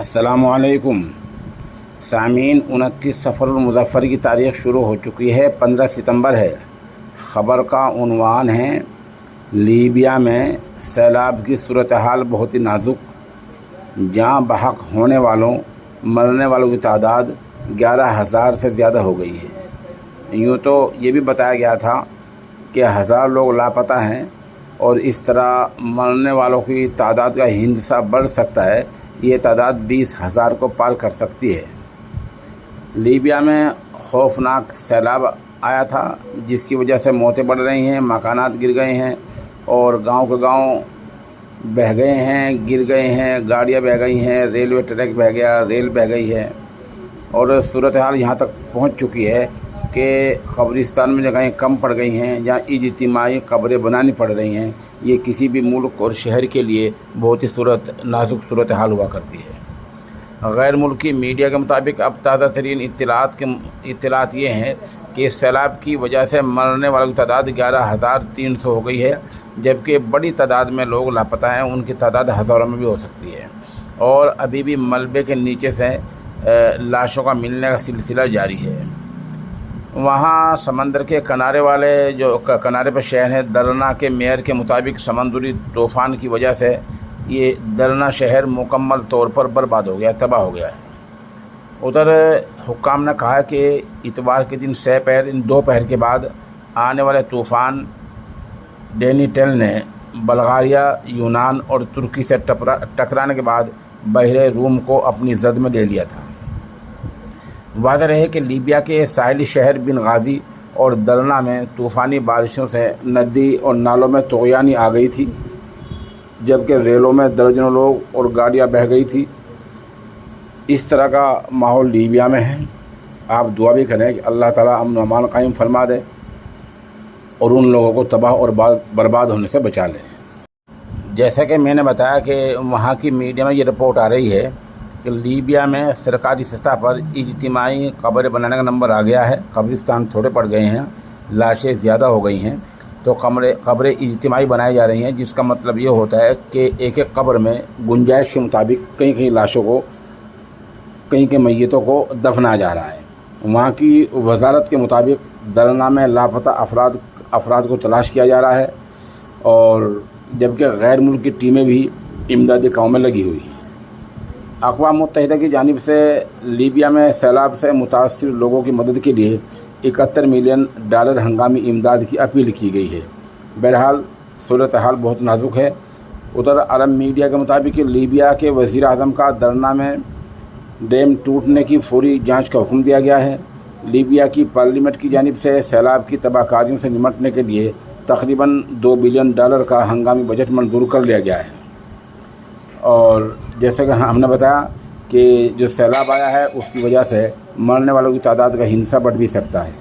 अस्सलामुअलैकुम सामीन। 29 सफ़रुल की तारीख़ शुरू हो चुकी है। 15 सितंबर है। ख़बर का उन्वान है लीबिया में सैलाब की सूरत हाल बहुत ही नाजुक, जहाँ बहक होने वालों मरने वालों की तादाद 11,000 से ज़्यादा हो गई है। यूँ तो ये भी बताया गया था कि 1000 लोग लापता हैं और इस तरह मरने वालों की तादाद का हिंसा बढ़ सकता है। ये तादाद 20,000 को पार कर सकती है। लीबिया में खौफनाक सैलाब आया था, जिसकी वजह से मौतें बढ़ रही हैं, मकानात गिर गए हैं और गांव के गांव बह गए हैं, गिर गए हैं, गाड़ियां बह गई हैं, रेलवे ट्रैक बह गया, रेल बह गई है और सूरत हाल यहाँ तक पहुँच चुकी है कि कब्रिस्तान में जगहें कम पड़ गई हैं, जहाँ इज्तिमाई कब्रें बनानी पड़ रही हैं। ये किसी भी मुल्क और शहर के लिए बहुत ही नाजुक सूरत हाल हुआ करती है। गैर मुल्की मीडिया के मुताबिक अब ताज़ा तरीन इत्तलात ये हैं कि सैलाब की वजह से मरने वालों की तादाद 11,300 हो गई है, जबकि बड़ी तादाद में लोग लापता हैं। उनकी तादाद हज़ारों में भी हो सकती है और अभी भी मलबे के नीचे से लाशों का मिलने का सिलसिला जारी है। वहाँ समंदर के किनारे वाले जो किनारे पर शहर है दरना के मेयर के मुताबिक समंदरी तूफ़ान की वजह से ये दरना शहर मुकम्मल तौर पर बर्बाद हो गया, तबाह हो गया है। उधर हुक्काम ने कहा कि इतवार के दिन दोपहर के बाद आने वाले तूफ़ान डेनिटेल ने बल्गारिया, यूनान और तुर्की से टकराने के बाद बहरे रूम को अपनी जद में ले लिया था। वाज़ह रहे कि लीबिया के साहिली शहर बिन गाज़ी और दरना में तूफ़ानी बारिशों से नदी और नालों में तुग़यानी आ गई थी, जबकि रेलों में दर्जनों लोग और गाड़ियां बह गई थी। इस तरह का माहौल लीबिया में है। आप दुआ भी करें कि अल्लाह ताला अमन व अमान कायम फरमा दे और उन लोगों को तबाह और बर्बाद होने से बचा ले। जैसा कि मैंने बताया कि वहाँ की मीडिया में ये रिपोर्ट आ रही है कि लीबिया में सरकारी सतह पर इज्तिमाई कब्रें बनाने का नंबर आ गया है। कब्रिस्तान थोड़े पड़ गए हैं, लाशें ज़्यादा हो गई हैं, तो कब्रें इज्तिमाई बनाई जा रही हैं, जिसका मतलब ये होता है कि एक एक कब्र में गुंजाइश के मुताबिक कहीं लाशों को, कहीं मैयतों को दफनाया जा रहा है। वहाँ की वजारत के मुताबिक दरना में लापता अफराद को तलाश किया जा रहा है और जबकि गैर मुल्क की टीमें भी इमदादी कामों में लगी हुई हैं। अक़वाम मुत्तहिदा की जानिब से लीबिया में सैलाब से मुतासिर लोगों की मदद के लिए $71 मिलियन हंगामी इमदाद की अपील की गई है। बहरहाल सूरत हाल बहुत नाजुक है। उधर अरब मीडिया के मुताबिक लीबिया के वज़ीर आज़म का दरना में डैम टूटने की फौरी जांच का हुक्म दिया गया है। लीबिया की पार्लियामेंट की जानिब से सैलाब की तबाहकारियों से निमटने के लिए तकरीबन $2 बिलियन का हंगामी बजट मंजूर कर लिया गया है। और जैसे कि हमने बताया कि जो सैलाब आया है उसकी वजह से मरने वालों की तादाद का हिंसा बढ़ भी सकता है।